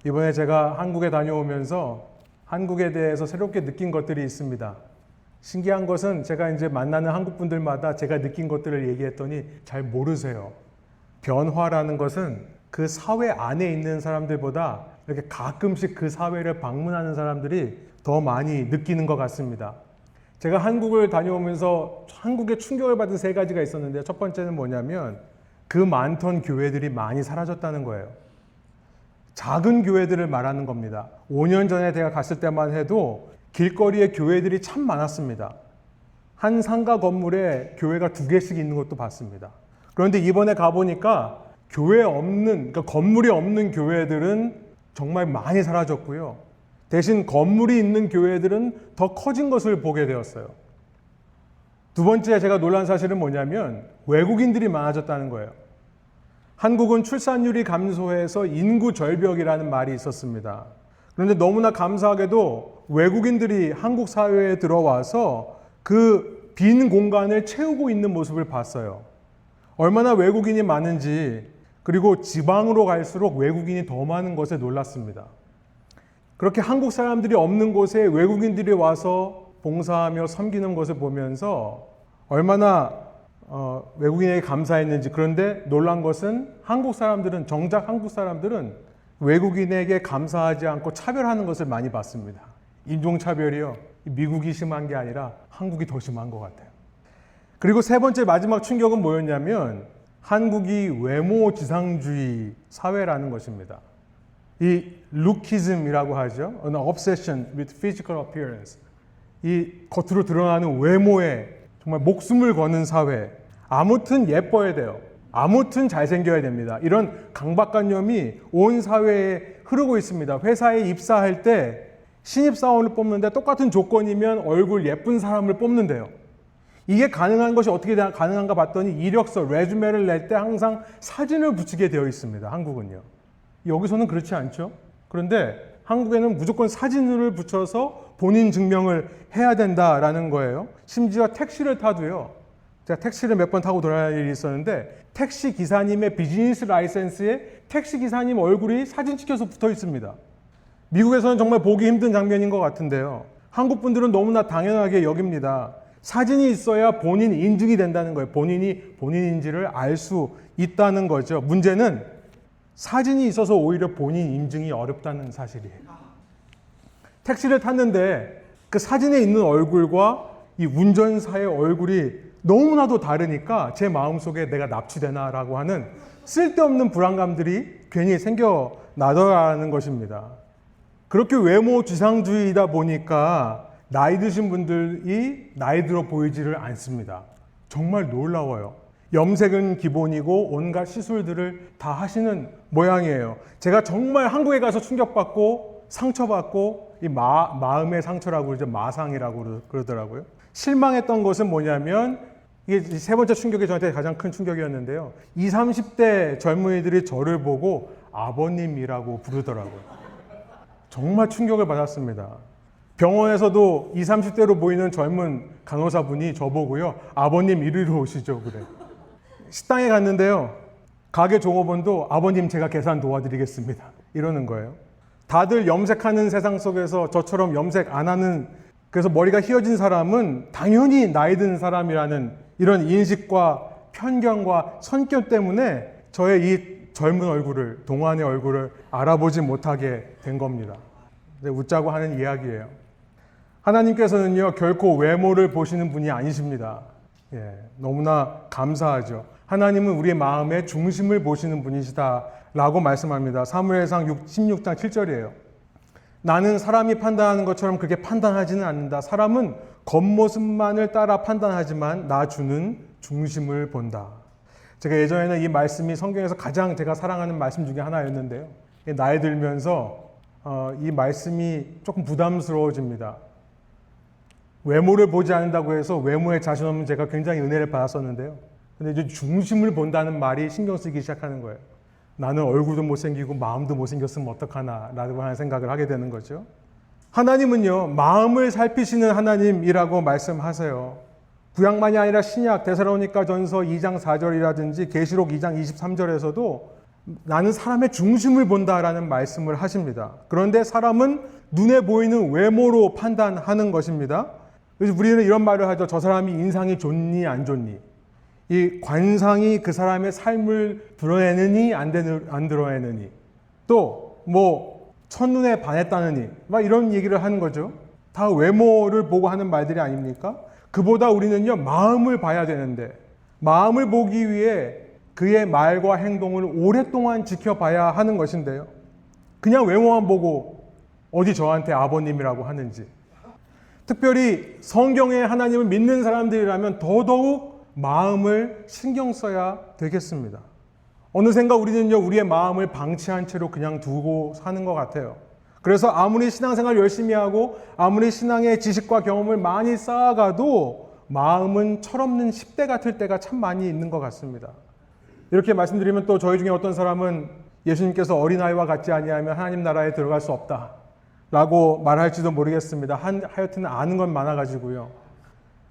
이번에 제가 한국에 다녀오면서 한국에 대해서 새롭게 느낀 것들이 있습니다. 신기한 것은 제가 이제 만나는 한국 분들마다 제가 느낀 것들을 얘기했더니 잘 모르세요. 변화라는 것은 그 사회 안에 있는 사람들보다 이렇게 가끔씩 그 사회를 방문하는 사람들이 더 많이 느끼는 것 같습니다. 제가 한국을 다녀오면서 한국에 충격을 받은 세 가지가 있었는데, 첫 번째는 뭐냐면 그 많던 교회들이 많이 사라졌다는 거예요. 작은 교회들을 말하는 겁니다. 5년 전에 제가 갔을 때만 해도 길거리에 교회들이 참 많았습니다. 한 상가 건물에 교회가 2개씩 있는 것도 봤습니다. 그런데 이번에 가보니까 교회 없는, 그러니까 건물이 없는 교회들은 정말 많이 사라졌고요. 대신 건물이 있는 교회들은 더 커진 것을 보게 되었어요. 두 번째 제가 놀란 사실은 뭐냐면 외국인들이 많아졌다는 거예요. 한국은 출산율이 감소해서 인구 절벽이라는 말이 있었습니다. 그런데 너무나 감사하게도 외국인들이 한국 사회에 들어와서 그 빈 공간을 채우고 있는 모습을 봤어요. 얼마나 외국인이 많은지, 그리고 지방으로 갈수록 외국인이 더 많은 것에 놀랐습니다. 그렇게 한국 사람들이 없는 곳에 외국인들이 와서 봉사하며 섬기는 것을 보면서 얼마나 외국인에게 감사했는지. 그런데 놀란 것은 정작 한국 사람들은 외국인에게 감사하지 않고 차별하는 것을 많이 봤습니다. 인종차별이요, 미국이 심한 게 아니라 한국이 더 심한 것 같아요. 그리고 세 번째 마지막 충격은 뭐였냐면 한국이 외모 지상주의 사회라는 것입니다. 이 루키즘이라고 하죠. An obsession with physical appearance. 이 겉으로 드러나는 외모에 정말 목숨을 거는 사회. 아무튼 예뻐야 돼요. 아무튼 잘생겨야 됩니다. 이런 강박관념이 온 사회에 흐르고 있습니다. 회사에 입사할 때 신입사원을 뽑는데 똑같은 조건이면 얼굴 예쁜 사람을 뽑는데요. 이게 가능한 것이 어떻게 가능한가 봤더니 이력서, 레주메를 낼 때 항상 사진을 붙이게 되어 있습니다. 한국은요. 여기서는 그렇지 않죠. 그런데 한국에는 무조건 사진을 붙여서 본인 증명을 해야 된다라는 거예요. 심지어 택시를 타도요. 제가 택시를 몇 번 타고 돌아다닐 일이 있었는데 택시 기사님의 비즈니스 라이센스에 택시 기사님 얼굴이 사진 찍혀서 붙어 있습니다. 미국에서는 정말 보기 힘든 장면인 것 같은데요. 한국 분들은 너무나 당연하게 여깁니다. 사진이 있어야 본인 인증이 된다는 거예요. 본인이 본인인지를 알 수 있다는 거죠. 문제는 사진이 있어서 오히려 본인 인증이 어렵다는 사실이에요. 택시를 탔는데 그 사진에 있는 얼굴과 이 운전사의 얼굴이 너무나도 다르니까 제 마음속에 내가 납치되나라고 하는 쓸데없는 불안감들이 괜히 생겨나더라는 것입니다. 그렇게 외모 지상주의이다 보니까 나이 드신 분들이 나이 들어 보이지를 않습니다. 정말 놀라워요. 염색은 기본이고 온갖 시술들을 다 하시는 모양이에요. 제가 정말 한국에 가서 충격받고 상처받고 이 마음의 상처라고 그러죠. 마상이라고 그러더라고요. 실망했던 것은 뭐냐면 이게 세 번째 충격이 저한테 가장 큰 충격이었는데요. 20, 30대 젊은이들이 저를 보고 아버님이라고 부르더라고요. 정말 충격을 받았습니다. 병원에서도 20, 30대로 보이는 젊은 간호사분이 저보고요. 아버님 이리로 오시죠. 그래. 식당에 갔는데요. 가게 종업원도 아버님 제가 계산 도와드리겠습니다. 이러는 거예요. 다들 염색하는 세상 속에서 저처럼 염색 안 하는, 그래서 머리가 휘어진 사람은 당연히 나이 든 사람이라는 이런 인식과 편견과 선격 때문에 저의 이 젊은 얼굴을, 동안의 얼굴을 알아보지 못하게 된 겁니다. 웃자고 하는 이야기예요. 하나님께서는요, 결코 외모를 보시는 분이 아니십니다. 너무나 감사하죠. 하나님은 우리의 마음의 중심을 보시는 분이시다라고 말씀합니다. 사무엘상 16장 7절이에요. 나는 사람이 판단하는 것처럼 그렇게 판단하지는 않는다. 사람은 겉모습만을 따라 판단하지만 나 주는 중심을 본다. 제가 예전에는 이 말씀이 성경에서 가장 제가 사랑하는 말씀 중에 하나였는데요. 나이 들면서 이 말씀이 조금 부담스러워집니다. 외모를 보지 않는다고 해서 외모에 자신 없는 제가 굉장히 은혜를 받았었는데요. 근데 이제 중심을 본다는 말이 신경 쓰기 시작하는 거예요. 나는 얼굴도 못생기고 마음도 못생겼으면 어떡하나 라고 하는 생각을 하게 되는 거죠. 하나님은요, 마음을 살피시는 하나님이라고 말씀하세요. 구약만이 아니라 신약, 데살로니가전서 2장 4절이라든지 계시록 2장 23절에서도 나는 사람의 중심을 본다라는 말씀을 하십니다. 그런데 사람은 눈에 보이는 외모로 판단하는 것입니다. 그래서 우리는 이런 말을 하죠. 저 사람이 인상이 좋니 안 좋니. 이 관상이 그 사람의 삶을 드러내느니 안 드러내느니. 또 뭐 첫눈에 반했다느니. 막 이런 얘기를 하는 거죠. 다 외모를 보고 하는 말들이 아닙니까? 그보다 우리는요, 마음을 봐야 되는데, 마음을 보기 위해 그의 말과 행동을 오랫동안 지켜봐야 하는 것인데요. 그냥 외모만 보고 어디 저한테 아버님이라고 하는지. 특별히 성경의 하나님을 믿는 사람들이라면 더더욱 마음을 신경 써야 되겠습니다. 어느샌가 우리는요, 우리의 마음을 방치한 채로 그냥 두고 사는 것 같아요. 그래서 아무리 신앙생활 열심히 하고 아무리 신앙의 지식과 경험을 많이 쌓아가도 마음은 철없는 10대 같을 때가 참 많이 있는 것 같습니다. 이렇게 말씀드리면 또 저희 중에 어떤 사람은 예수님께서 어린아이와 같지 아니하면 하나님 나라에 들어갈 수 없다 라고 말할지도 모르겠습니다. 하여튼 아는 건 많아가지고요.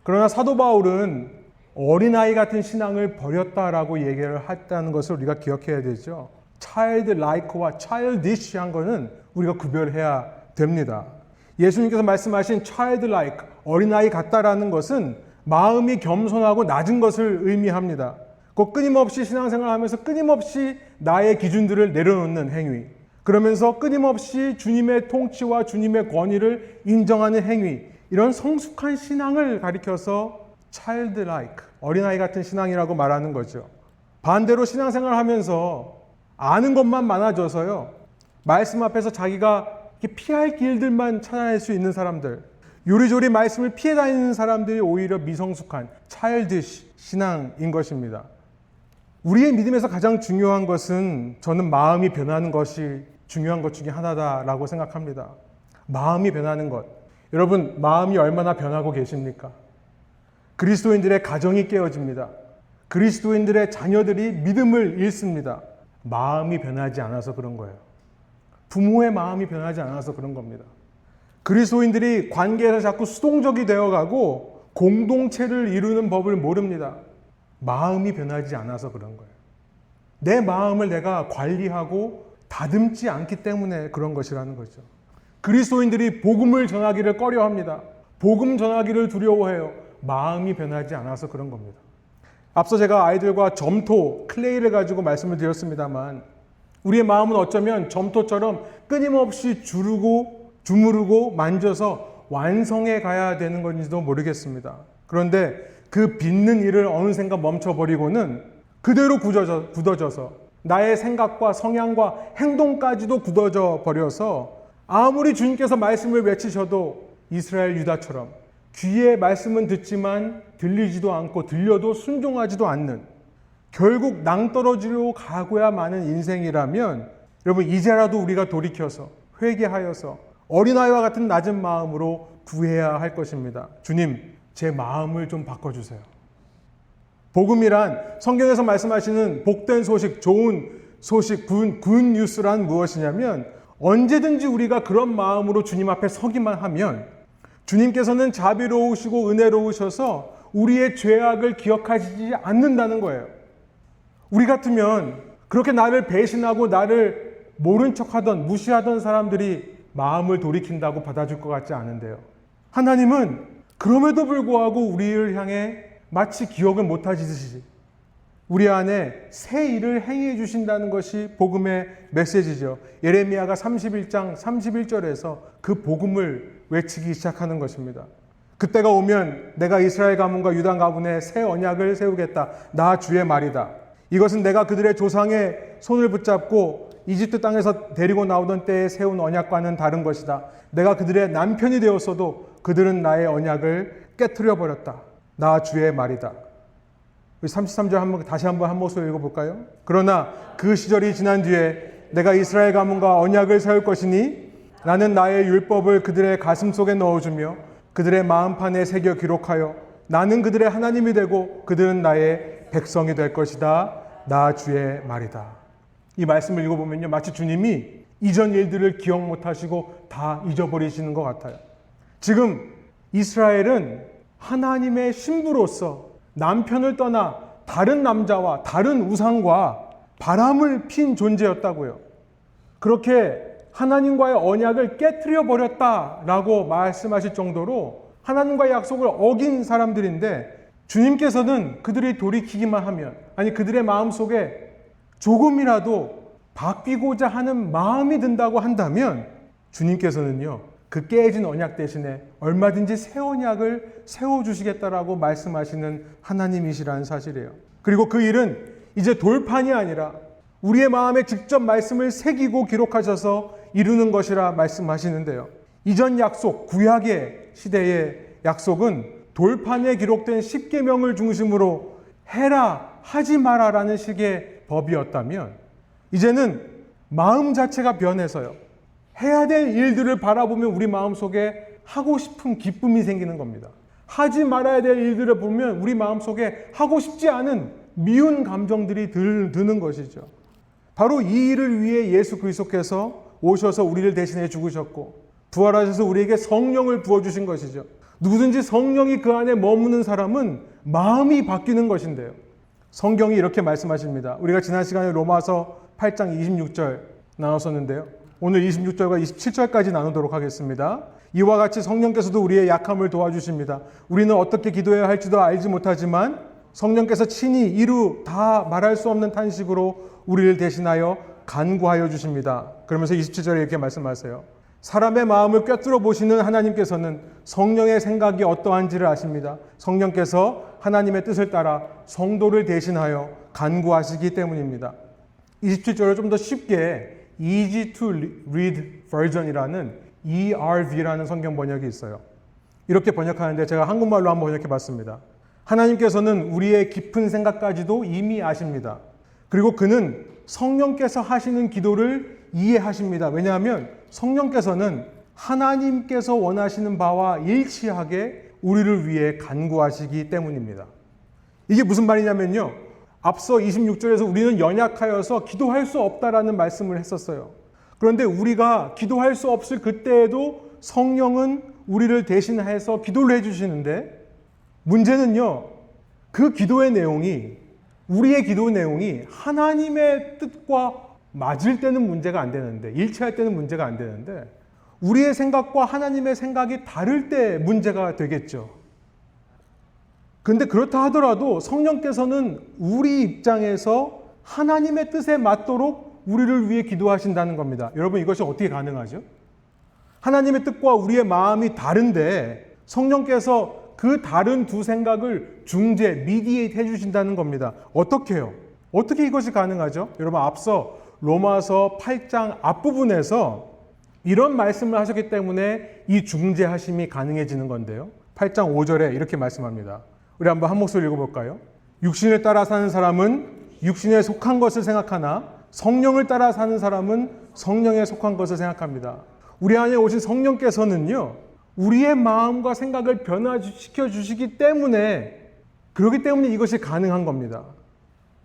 그러나 사도 바울은 어린아이 같은 신앙을 버렸다라고 얘기를 했다는 것을 우리가 기억해야 되죠. childlike와 childish한 거는 우리가 구별해야 됩니다. 예수님께서 말씀하신 childlike, 어린아이 같다라는 것은 마음이 겸손하고 낮은 것을 의미합니다. 그 끊임없이 신앙생활을 하면서 끊임없이 나의 기준들을 내려놓는 행위, 그러면서 끊임없이 주님의 통치와 주님의 권위를 인정하는 행위, 이런 성숙한 신앙을 가리켜서 childlike, 어린아이 같은 신앙이라고 말하는 거죠. 반대로 신앙생활을 하면서 아는 것만 많아져서요, 말씀 앞에서 자기가 피할 길들만 찾아낼 수 있는 사람들, 요리조리 말씀을 피해 다니는 사람들이 오히려 미성숙한 childish 신앙인 것입니다. 우리의 믿음에서 가장 중요한 것은 저는 마음이 변하는 것이 중요한 것 중에 하나다라고 생각합니다. 마음이 변하는 것. 여러분, 마음이 얼마나 변하고 계십니까? 그리스도인들의 가정이 깨어집니다. 그리스도인들의 자녀들이 믿음을 잃습니다. 마음이 변하지 않아서 그런 거예요. 부모의 마음이 변하지 않아서 그런 겁니다. 그리스도인들이 관계에서 자꾸 수동적이 되어가고 공동체를 이루는 법을 모릅니다. 마음이 변하지 않아서 그런 거예요. 내 마음을 내가 관리하고 다듬지 않기 때문에 그런 것이라는 거죠. 그리스도인들이 복음을 전하기를 꺼려합니다. 복음 전하기를 두려워해요. 마음이 변하지 않아서 그런 겁니다. 앞서 제가 아이들과 점토, 클레이를 가지고 말씀을 드렸습니다만 우리의 마음은 어쩌면 점토처럼 끊임없이 주무르고 만져서 완성해 가야 되는 건지도 모르겠습니다. 그런데 그 빚는 일을 어느샌가 멈춰버리고는 그대로 굳어져서 나의 생각과 성향과 행동까지도 굳어져 버려서 아무리 주님께서 말씀을 외치셔도 이스라엘 유다처럼 귀에 말씀은 듣지만 들리지도 않고 들려도 순종하지도 않는, 결국 낭떠러지로 가고야 마는 인생이라면 여러분, 이제라도 우리가 돌이켜서 회개하여서 어린아이와 같은 낮은 마음으로 구해야 할 것입니다. 주님, 제 마음을 좀 바꿔주세요. 복음이란 성경에서 말씀하시는 복된 소식, 좋은 소식, 굿 뉴스란 무엇이냐면 언제든지 우리가 그런 마음으로 주님 앞에 서기만 하면 주님께서는 자비로우시고 은혜로우셔서 우리의 죄악을 기억하시지 않는다는 거예요. 우리 같으면 그렇게 나를 배신하고 나를 모른 척하던 무시하던 사람들이 마음을 돌이킨다고 받아줄 것 같지 않은데요. 하나님은 그럼에도 불구하고 우리를 향해 마치 기억을 못하시듯이 우리 안에 새 일을 행해 주신다는 것이 복음의 메시지죠. 예레미야가 31장 31절에서 그 복음을 외치기 시작하는 것입니다. 그때가 오면 내가 이스라엘 가문과 유다 가문에 새 언약을 세우겠다. 나 주의 말이다. 이것은 내가 그들의 조상의 손을 붙잡고 이집트 땅에서 데리고 나오던 때에 세운 언약과는 다른 것이다. 내가 그들의 남편이 되었어도 그들은 나의 언약을 깨트려 버렸다. 나 주의 말이다. 33절 다시 한번 한 목소리 읽어볼까요? 그러나 그 시절이 지난 뒤에 내가 이스라엘 가문과 언약을 세울 것이니 나는 나의 율법을 그들의 가슴 속에 넣어주며 그들의 마음판에 새겨 기록하여 나는 그들의 하나님이 되고 그들은 나의 백성이 될 것이다. 나 주의 말이다. 이 말씀을 읽어보면요, 마치 주님이 이전 일들을 기억 못하시고 다 잊어버리시는 것 같아요. 지금 이스라엘은 하나님의 신부로서 남편을 떠나 다른 남자와 다른 우상과 바람을 핀 존재였다고요. 그렇게 하나님과의 언약을 깨트려 버렸다라고 말씀하실 정도로 하나님과의 약속을 어긴 사람들인데, 주님께서는 그들이 돌이키기만 하면, 아니 그들의 마음속에 조금이라도 바뀌고자 하는 마음이 든다고 한다면, 주님께서는요 그 깨진 언약 대신에 얼마든지 새 언약을 세워주시겠다라고 말씀하시는 하나님이시라는 사실이에요. 그리고 그 일은 이제 돌판이 아니라 우리의 마음에 직접 말씀을 새기고 기록하셔서 이루는 것이라 말씀하시는데요. 이전 약속, 구약의 시대의 약속은 돌판에 기록된 10계명을 중심으로 해라, 하지 마라라는 식의 법이었다면, 이제는 마음 자체가 변해서요, 해야 될 일들을 바라보면 우리 마음속에 하고 싶은 기쁨이 생기는 겁니다. 하지 말아야 될 일들을 보면 우리 마음속에 하고 싶지 않은 미운 감정들이 드는 것이죠. 바로 이 일을 위해 예수 그리스도께서 오셔서 우리를 대신해 죽으셨고 부활하셔서 우리에게 성령을 부어주신 것이죠. 누구든지 성령이 그 안에 머무는 사람은 마음이 바뀌는 것인데요. 성경이 이렇게 말씀하십니다. 우리가 지난 시간에 로마서 8장 26절 나눴었는데요. 오늘 26절과 27절까지 나누도록 하겠습니다. 이와 같이 성령께서도 우리의 약함을 도와주십니다. 우리는 어떻게 기도해야 할지도 알지 못하지만 성령께서 친히 이루 다 말할 수 없는 탄식으로 우리를 대신하여 간구하여 주십니다. 그러면서 27절에 이렇게 말씀하세요. 사람의 마음을 꿰뚫어 보시는 하나님께서는 성령의 생각이 어떠한지를 아십니다. 성령께서 하나님의 뜻을 따라 성도를 대신하여 간구하시기 때문입니다. 27절을 좀 더 쉽게 Easy to Read Version이라는 ERV라는 성경 번역이 있어요. 이렇게 번역하는데 제가 한국말로 한번 번역해 봤습니다. 하나님께서는 우리의 깊은 생각까지도 이미 아십니다. 그리고 그는 성령께서 하시는 기도를 이해하십니다. 왜냐하면 성령께서는 하나님께서 원하시는 바와 일치하게 우리를 위해 간구하시기 때문입니다. 이게 무슨 말이냐면요, 앞서 26절에서 우리는 연약하여서 기도할 수 없다라는 말씀을 했었어요. 그런데 우리가 기도할 수 없을 그때에도 성령은 우리를 대신해서 기도를 해주시는데, 문제는요, 그 기도의 내용이, 우리의 기도 내용이 하나님의 뜻과 맞을 때는 문제가 안 되는데, 일치할 때는 문제가 안 되는데, 우리의 생각과 하나님의 생각이 다를 때 문제가 되겠죠. 그런데 그렇다 하더라도 성령께서는 우리 입장에서 하나님의 뜻에 맞도록 우리를 위해 기도하신다는 겁니다. 여러분, 이것이 어떻게 가능하죠? 하나님의 뜻과 우리의 마음이 다른데 성령께서 그 다른 두 생각을 중재, 미디에이트 해주신다는 겁니다. 어떻게 해요? 어떻게 이것이 가능하죠? 여러분, 앞서 로마서 8장 앞부분에서 이런 말씀을 하셨기 때문에 이 중재하심이 가능해지는 건데요. 8장 5절에 이렇게 말씀합니다. 우리 한번 한 목소리 읽어볼까요? 육신을 따라 사는 사람은 육신에 속한 것을 생각하나 성령을 따라 사는 사람은 성령에 속한 것을 생각합니다. 우리 안에 오신 성령께서는요, 우리의 마음과 생각을 변화시켜 주시기 때문에, 그렇기 때문에 이것이 가능한 겁니다.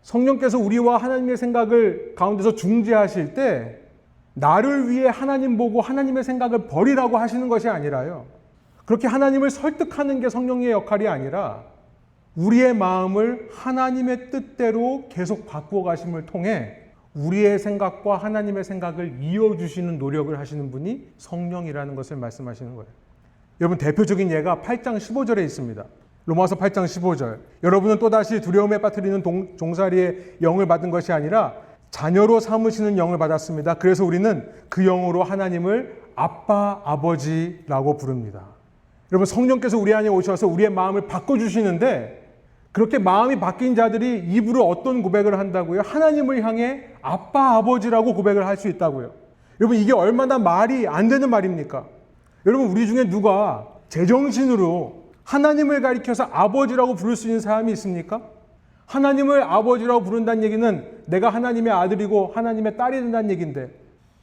성령께서 우리와 하나님의 생각을 가운데서 중재하실 때 나를 위해 하나님 보고 하나님의 생각을 버리라고 하시는 것이 아니라요, 그렇게 하나님을 설득하는 게 성령의 역할이 아니라 우리의 마음을 하나님의 뜻대로 계속 바꾸어 가심을 통해 우리의 생각과 하나님의 생각을 이어주시는 노력을 하시는 분이 성령이라는 것을 말씀하시는 거예요. 여러분, 대표적인 예가 8장 15절에 있습니다. 로마서 8장 15절. 여러분은 또다시 두려움에 빠뜨리는 종살이의 영을 받은 것이 아니라 자녀로 삼으시는 영을 받았습니다. 그래서 우리는 그 영으로 하나님을 아빠, 아버지라고 부릅니다. 여러분, 성령께서 우리 안에 오셔서 우리의 마음을 바꿔주시는데, 그렇게 마음이 바뀐 자들이 입으로 어떤 고백을 한다고요? 하나님을 향해 아빠, 아버지라고 고백을 할 수 있다고요. 여러분, 이게 얼마나 말이 안 되는 말입니까? 여러분, 우리 중에 누가 제정신으로 하나님을 가리켜서 아버지라고 부를 수 있는 사람이 있습니까? 하나님을 아버지라고 부른다는 얘기는 내가 하나님의 아들이고 하나님의 딸이 된다는 얘기인데,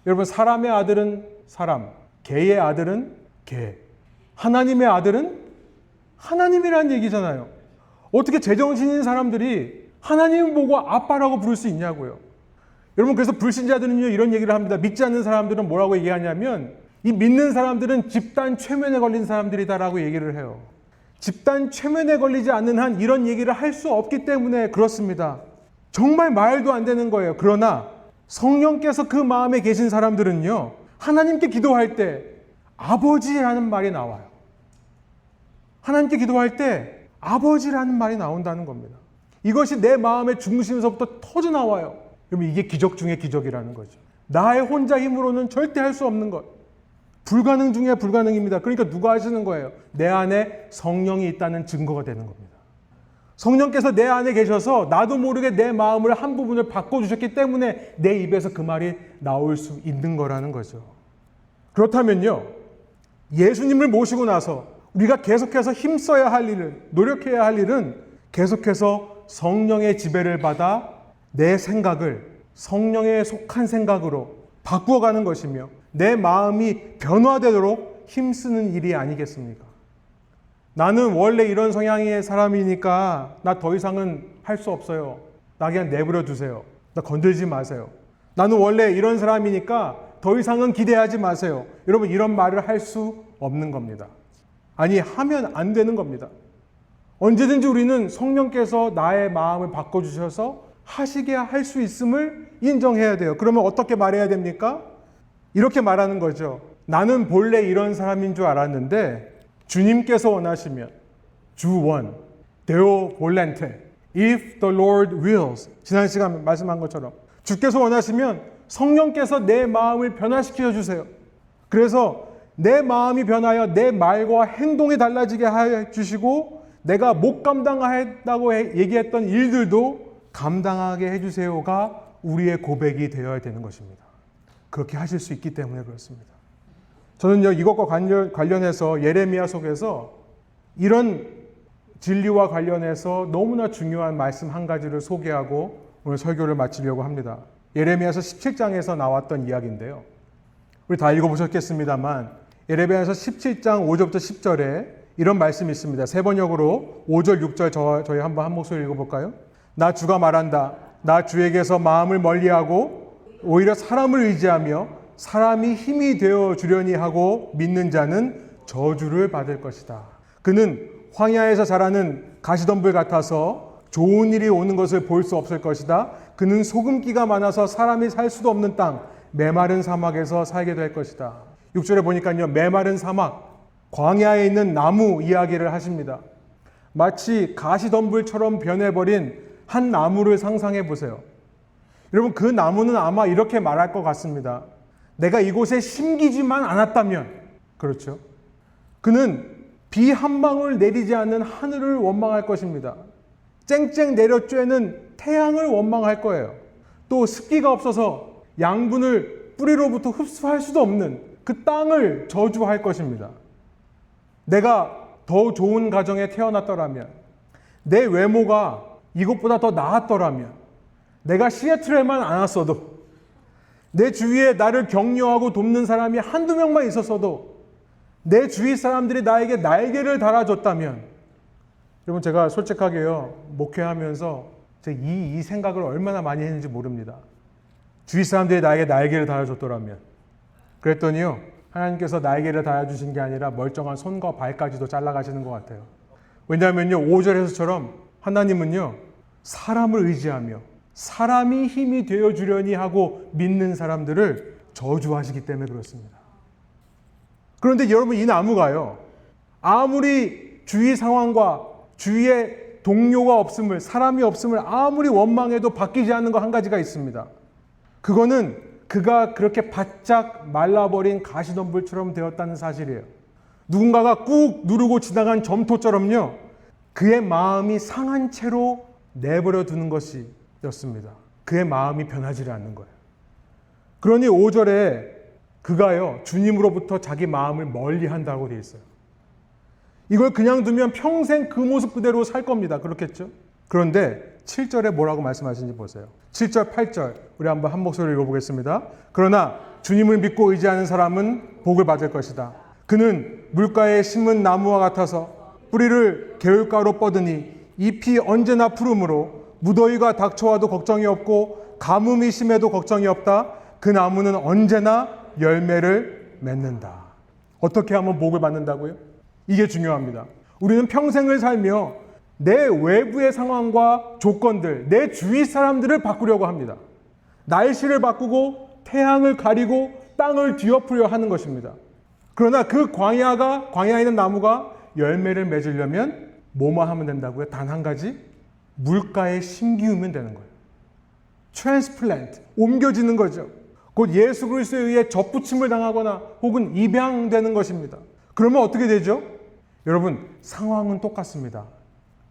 여러분, 사람의 아들은 사람, 개의 아들은 개, 하나님의 아들은 하나님이라는 얘기잖아요. 어떻게 제정신인 사람들이 하나님을 보고 아빠라고 부를 수 있냐고요. 여러분, 그래서 불신자들은요, 이런 얘기를 합니다. 믿지 않는 사람들은 뭐라고 얘기하냐면, 이 믿는 사람들은 집단 최면에 걸린 사람들이다라고 얘기를 해요. 집단 최면에 걸리지 않는 한 이런 얘기를 할 수 없기 때문에 그렇습니다. 정말 말도 안 되는 거예요. 그러나 성령께서 그 마음에 계신 사람들은요, 하나님께 기도할 때 아버지라는 말이 나와요. 하나님께 기도할 때 아버지라는 말이 나온다는 겁니다. 이것이 내 마음의 중심에서부터 터져 나와요. 그러면 이게 기적 중에 기적이라는 거죠. 나의 혼자 힘으로는 절대 할 수 없는 것. 불가능 중에 불가능입니다. 그러니까 누가 하시는 거예요? 내 안에 성령이 있다는 증거가 되는 겁니다. 성령께서 내 안에 계셔서 나도 모르게 내 마음을 한 부분을 바꿔주셨기 때문에 내 입에서 그 말이 나올 수 있는 거라는 거죠. 그렇다면요, 예수님을 모시고 나서 우리가 계속해서 힘써야 할 일은, 노력해야 할 일은 계속해서 성령의 지배를 받아 내 생각을 성령에 속한 생각으로 바꾸어가는 것이며 내 마음이 변화되도록 힘쓰는 일이 아니겠습니까? 나는 원래 이런 성향의 사람이니까 나 더 이상은 할 수 없어요. 나 그냥 내버려 두세요. 나 건들지 마세요. 나는 원래 이런 사람이니까 더 이상은 기대하지 마세요. 여러분, 이런 말을 할 수 없는 겁니다. 아니, 하면 안 되는 겁니다. 언제든지 우리는 성령께서 나의 마음을 바꿔주셔서 하시게 할 수 있음을 인정해야 돼요. 그러면 어떻게 말해야 됩니까? 이렇게 말하는 거죠. 나는 본래 이런 사람인 줄 알았는데 주님께서 원하시면 주원, 데오 볼렌테, if the Lord wills. 지난 시간 말씀한 것처럼 주께서 원하시면 성령께서 내 마음을 변화시켜 주세요. 그래서 내 마음이 변하여 내 말과 행동이 달라지게 해 주시고 내가 못 감당하다고 얘기했던 일들도 감당하게 해주세요가 우리의 고백이 되어야 되는 것입니다. 그렇게 하실 수 있기 때문에 그렇습니다. 저는요, 이것과 관련해서 예레미야 속에서 이런 진리와 관련해서 너무나 중요한 말씀 한 가지를 소개하고 오늘 설교를 마치려고 합니다. 예레미야서 17장에서 나왔던 이야기인데요. 우리 다 읽어보셨겠습니다만 예레미야서 17장 5절부터 10절에 이런 말씀이 있습니다. 세 번역으로 5절, 6절 저희 한번 한 목소리 읽어볼까요? 나 주가 말한다. 나 주에게서 마음을 멀리하고 오히려 사람을 의지하며 사람이 힘이 되어 주려니 하고 믿는 자는 저주를 받을 것이다. 그는 황야에서 자라는 가시덤불 같아서 좋은 일이 오는 것을 볼 수 없을 것이다. 그는 소금기가 많아서 사람이 살 수도 없는 땅, 메마른 사막에서 살게 될 것이다. 6절에 보니까요, 메마른 사막, 광야에 있는 나무 이야기를 하십니다. 마치 가시덤불처럼 변해버린 한 나무를 상상해 보세요. 여러분, 그 나무는 아마 이렇게 말할 것 같습니다. 내가 이곳에 심기지만 않았다면, 그렇죠? 그는 비 한 방울 내리지 않는 하늘을 원망할 것입니다. 쨍쨍 내려 쬐는 태양을 원망할 거예요. 또 습기가 없어서 양분을 뿌리로부터 흡수할 수도 없는 그 땅을 저주할 것입니다. 내가 더 좋은 가정에 태어났더라면, 내 외모가 이것보다 더 나았더라면, 내가 시애틀에만 안 왔어도, 내 주위에 나를 격려하고 돕는 사람이 한두 명만 있었어도, 내 주위 사람들이 나에게 날개를 달아줬다면, 여러분, 제가 솔직하게요, 목회하면서 이 생각을 얼마나 많이 했는지 모릅니다. 주위 사람들이 나에게 날개를 달아줬더라면. 그랬더니요, 하나님께서 날개를 달아주신 게 아니라 멀쩡한 손과 발까지도 잘라가시는 것 같아요. 왜냐하면요, 5절에서처럼 하나님은요, 사람을 의지하며 사람이 힘이 되어주려니 하고 믿는 사람들을 저주하시기 때문에 그렇습니다. 그런데 여러분, 이 나무가요, 아무리 주위 상황과 주위에 동료가 없음을, 사람이 없음을 아무리 원망해도 바뀌지 않는 거 한 가지가 있습니다. 그거는 그가 그렇게 바짝 말라버린 가시덤불처럼 되었다는 사실이에요. 누군가가 꾹 누르고 지나간 점토처럼요, 그의 마음이 상한 채로 내버려 두는 것이었습니다. 그의 마음이 변하지 않는 거예요. 그러니 5절에 그가요, 주님으로부터 자기 마음을 멀리 한다고 되어 있어요. 이걸 그냥 두면 평생 그 모습 그대로 살 겁니다. 그렇겠죠? 그런데 7절에 뭐라고 말씀하시는지 보세요. 7절, 8절 우리 한번 한 목소리로 읽어보겠습니다. 그러나 주님을 믿고 의지하는 사람은 복을 받을 것이다. 그는 물가에 심은 나무와 같아서 뿌리를 개울가로 뻗으니 잎이 언제나 푸르므로 무더위가 닥쳐와도 걱정이 없고 가뭄이 심해도 걱정이 없다. 그 나무는 언제나 열매를 맺는다. 어떻게 하면 복을 받는다고요? 이게 중요합니다. 우리는 평생을 살며 내 외부의 상황과 조건들, 내 주위 사람들을 바꾸려고 합니다. 날씨를 바꾸고 태양을 가리고 땅을 뒤엎으려 하는 것입니다. 그러나 그 광야에 있는 나무가 열매를 맺으려면 뭐만 하면 된다고요? 단 한 가지, 물가에 심기우면 되는 거예요. 트랜스플란트, 옮겨지는 거죠. 곧 예수 그리스도에 의해 접붙임을 당하거나 혹은 입양되는 것입니다. 그러면 어떻게 되죠? 여러분, 상황은 똑같습니다.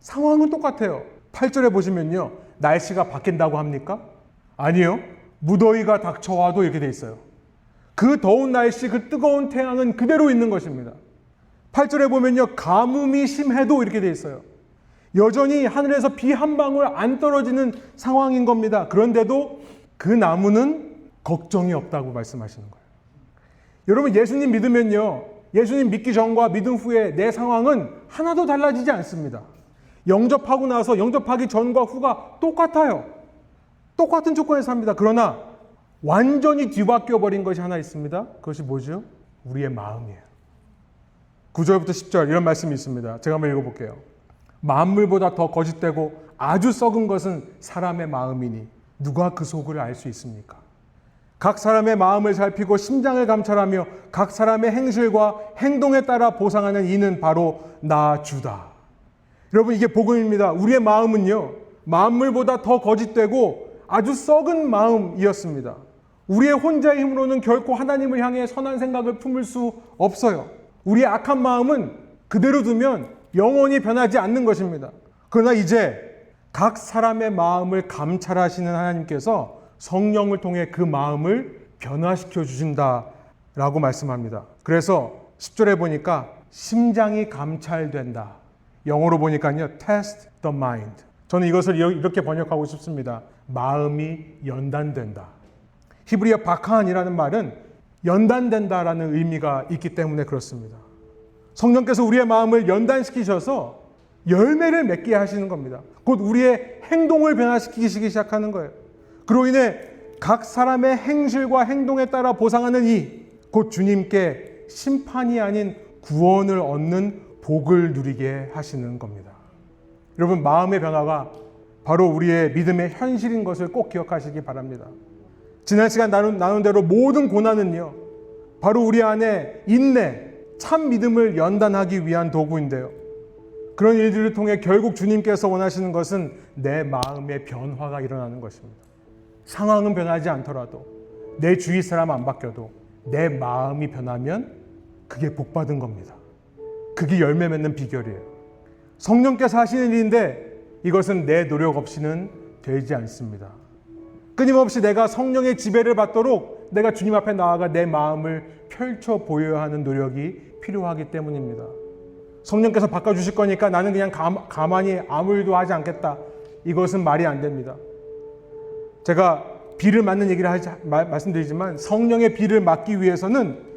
상황은 똑같아요. 8절에 보시면요, 날씨가 바뀐다고 합니까? 아니요. 무더위가 닥쳐와도 이렇게 돼 있어요. 그 더운 날씨, 그 뜨거운 태양은 그대로 있는 것입니다. 8절에 보면요, 가뭄이 심해도 이렇게 돼 있어요. 여전히 하늘에서 비 한 방울 안 떨어지는 상황인 겁니다. 그런데도 그 나무는 걱정이 없다고 말씀하시는 거예요. 여러분, 예수님 믿으면요, 예수님 믿기 전과 믿음 후에 내 상황은 하나도 달라지지 않습니다. 영접하고 나서 영접하기 전과 후가 똑같아요. 똑같은 조건에서 삽니다. 그러나 완전히 뒤바뀌어 버린 것이 하나 있습니다. 그것이 뭐죠? 우리의 마음이에요. 9절부터 10절 이런 말씀이 있습니다. 제가 한번 읽어볼게요. 만물보다 더 거짓되고 아주 썩은 것은 사람의 마음이니 누가 그 속을 알 수 있습니까? 각 사람의 마음을 살피고 심장을 감찰하며 각 사람의 행실과 행동에 따라 보상하는 이는 바로 나 주다. 여러분, 이게 복음입니다. 우리의 마음은요, 만물보다 더 거짓되고 아주 썩은 마음이었습니다. 우리의 혼자의 힘으로는 결코 하나님을 향해 선한 생각을 품을 수 없어요. 우리의 악한 마음은 그대로 두면 영원히 변하지 않는 것입니다. 그러나 이제 각 사람의 마음을 감찰하시는 하나님께서 성령을 통해 그 마음을 변화시켜 주신다라고 말씀합니다. 그래서 10절에 보니까 심장이 감찰된다. 영어로 보니까요, test the mind. 저는 이것을 이렇게 번역하고 싶습니다. 마음이 연단된다. 히브리어 바칸이라는 말은 연단된다라는 의미가 있기 때문에 그렇습니다. 성령께서 우리의 마음을 연단시키셔서 열매를 맺게 하시는 겁니다. 곧 우리의 행동을 변화시키기 시작하는 거예요. 그로 인해 각 사람의 행실과 행동에 따라 보상하는 곧 주님께 심판이 아닌 구원을 얻는 복을 누리게 하시는 겁니다. 여러분, 마음의 변화가 바로 우리의 믿음의 현실인 것을 꼭 기억하시기 바랍니다. 지난 시간 나눈 대로 모든 고난은요, 바로 우리 안에 인내, 참 믿음을 연단하기 위한 도구인데요. 그런 일들을 통해 결국 주님께서 원하시는 것은 내 마음의 변화가 일어나는 것입니다. 상황은 변하지 않더라도, 내 주위 사람 안 바뀌어도 내 마음이 변하면 그게 복받은 겁니다. 그게 열매 맺는 비결이에요. 성령께서 하시는 일인데 이것은 내 노력 없이는 되지 않습니다. 끊임없이 내가 성령의 지배를 받도록 내가 주님 앞에 나아가 내 마음을 펼쳐 보여야 하는 노력이 필요하기 때문입니다. 성령께서 바꿔주실 거니까 나는 그냥 가만히 아무 일도 하지 않겠다. 이것은 말이 안 됩니다. 제가 비를 맞는 얘기를 말씀드리지만 성령의 비를 맞기 위해서는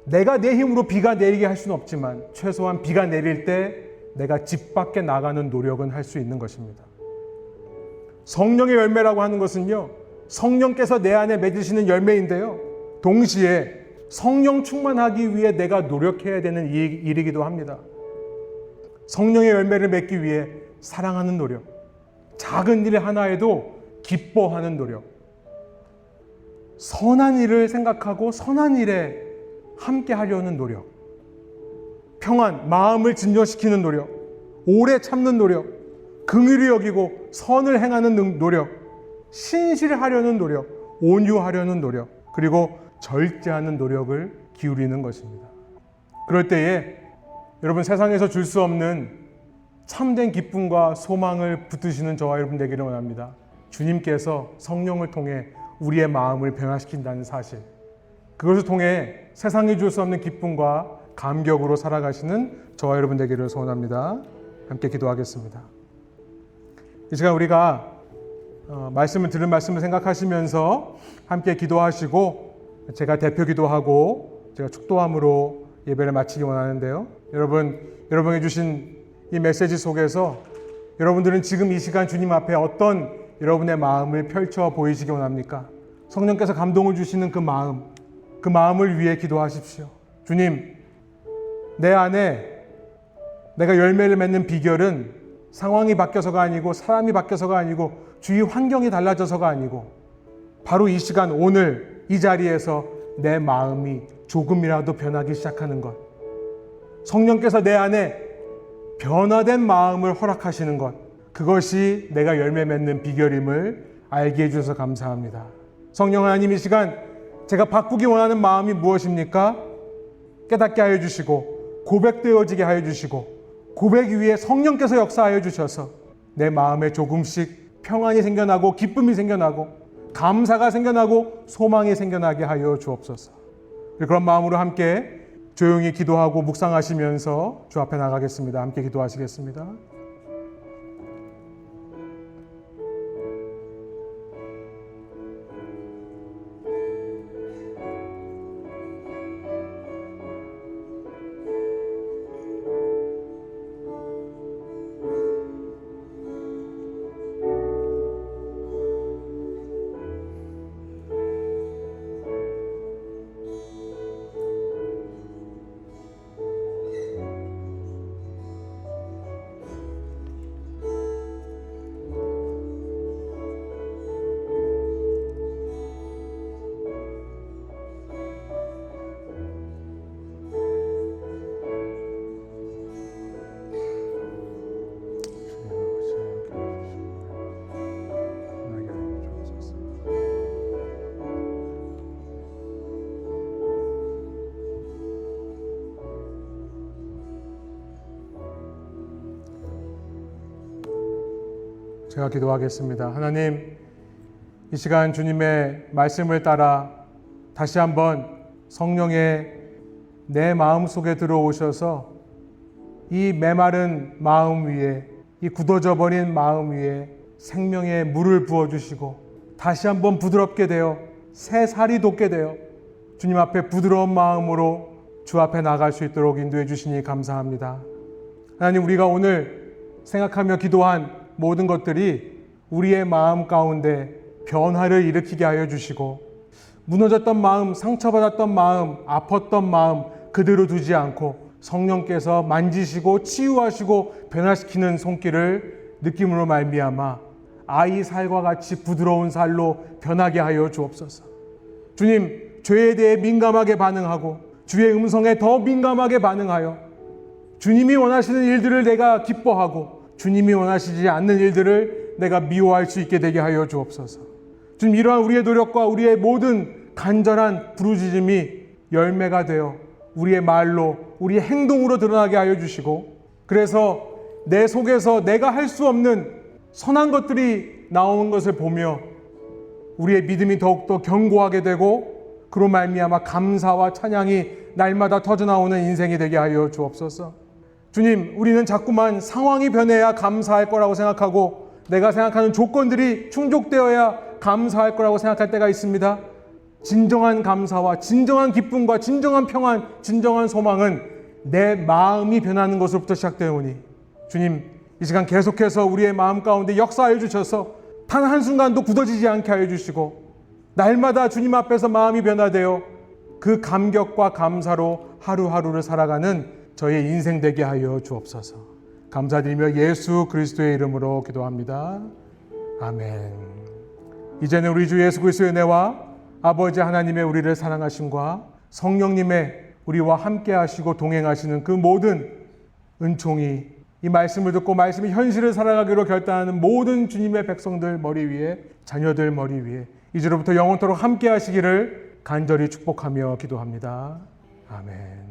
내가 내 힘으로 비가 내리게 할 수는 없지만 최소한 비가 내릴 때 내가 집 밖에 나가는 노력은 할 수 있는 것입니다. 성령의 열매라고 하는 것은요, 성령께서 내 안에 맺으시는 열매인데요, 동시에 성령 충만하기 위해 내가 노력해야 되는 일이기도 합니다. 성령의 열매를 맺기 위해 사랑하는 노력, 작은 일 하나에도 기뻐하는 노력, 선한 일을 생각하고 선한 일에 함께 하려는 노력, 평안, 마음을 진정시키는 노력, 오래 참는 노력, 긍휼히 여기고 선을 행하는 노력, 신실하려는 노력, 온유하려는 노력, 그리고 절제하는 노력을 기울이는 것입니다. 그럴 때에 여러분, 세상에서 줄 수 없는 참된 기쁨과 소망을 붙드시는 저와 여러분 되기를 원합니다. 주님께서 성령을 통해 우리의 마음을 변화시킨다는 사실, 그것을 통해 세상이 줄 수 없는 기쁨과 감격으로 살아가시는 저와 여러분 되기를 소원합니다. 함께 기도하겠습니다. 이 시간 우리가 들은 말씀을 생각하시면서 함께 기도하시고, 제가 대표 기도하고 제가 축도함으로 예배를 마치기 원하는데요. 여러분이 주신 이 메시지 속에서 여러분들은 지금 이 시간 주님 앞에 어떤 여러분의 마음을 펼쳐 보이시기 원합니까? 성령께서 감동을 주시는 그 마음을 위해 기도하십시오. 주님, 내 안에 내가 열매를 맺는 비결은 상황이 바뀌어서가 아니고 사람이 바뀌어서가 아니고 주위 환경이 달라져서가 아니고 바로 이 시간 오늘 이 자리에서 내 마음이 조금이라도 변하기 시작하는 것, 성령께서 내 안에 변화된 마음을 허락하시는 것, 그것이 내가 열매 맺는 비결임을 알게 해주셔서 감사합니다. 성령 하나님, 이 시간 제가 바꾸기 원하는 마음이 무엇입니까? 깨닫게 하여 주시고 고백되어지게 하여 주시고 고백 위에 성령께서 역사하여 주셔서 내 마음에 조금씩 평안이 생겨나고 기쁨이 생겨나고 감사가 생겨나고 소망이 생겨나게 하여 주옵소서. 그런 마음으로 함께 조용히 기도하고 묵상하시면서 주 앞에 나가겠습니다. 함께 기도하시겠습니다. 제가 기도하겠습니다. 하나님, 이 시간 주님의 말씀을 따라 다시 한번 성령의 내 마음 속에 들어오셔서 이 메마른 마음 위에, 이 굳어져 버린 마음 위에 생명의 물을 부어주시고 다시 한번 부드럽게 되어 새 살이 돋게 되어 주님 앞에 부드러운 마음으로 주 앞에 나갈 수 있도록 인도해 주시니 감사합니다. 하나님, 우리가 오늘 생각하며 기도한 모든 것들이 우리의 마음 가운데 변화를 일으키게 하여 주시고 무너졌던 마음, 상처받았던 마음, 아팠던 마음 그대로 두지 않고 성령께서 만지시고 치유하시고 변화시키는 손길을 느낌으로 말미암아 아이 살과 같이 부드러운 살로 변하게 하여 주옵소서. 주님, 죄에 대해 민감하게 반응하고 주의 음성에 더 민감하게 반응하여 주님이 원하시는 일들을 내가 기뻐하고 주님이 원하시지 않는 일들을 내가 미워할 수 있게 되게 하여 주옵소서. 주님, 이러한 우리의 노력과 우리의 모든 간절한 부르짖음이 열매가 되어 우리의 말로 우리의 행동으로 드러나게 하여 주시고 그래서 내 속에서 내가 할 수 없는 선한 것들이 나오는 것을 보며 우리의 믿음이 더욱더 견고하게 되고 그로 말미암아 감사와 찬양이 날마다 터져나오는 인생이 되게 하여 주옵소서. 주님, 우리는 자꾸만 상황이 변해야 감사할 거라고 생각하고 내가 생각하는 조건들이 충족되어야 감사할 거라고 생각할 때가 있습니다. 진정한 감사와 진정한 기쁨과 진정한 평안, 진정한 소망은 내 마음이 변하는 것으로부터 시작되오니 주님, 이 시간 계속해서 우리의 마음 가운데 역사하여 주셔서 단 한순간도 굳어지지 않게 하여 주시고 날마다 주님 앞에서 마음이 변화되어 그 감격과 감사로 하루하루를 살아가는 저의 인생 되게 하여 주옵소서. 감사드리며 예수 그리스도의 이름으로 기도합니다. 아멘. 이제는 우리 주 예수 그리스도의 은혜와 아버지 하나님의 우리를 사랑하심과 성령님의 우리와 함께 하시고 동행하시는 그 모든 은총이 이 말씀을 듣고 말씀의 현실을 살아가기로 결단하는 모든 주님의 백성들 머리 위에, 자녀들 머리 위에 이제로부터 영원토록 함께 하시기를 간절히 축복하며 기도합니다. 아멘.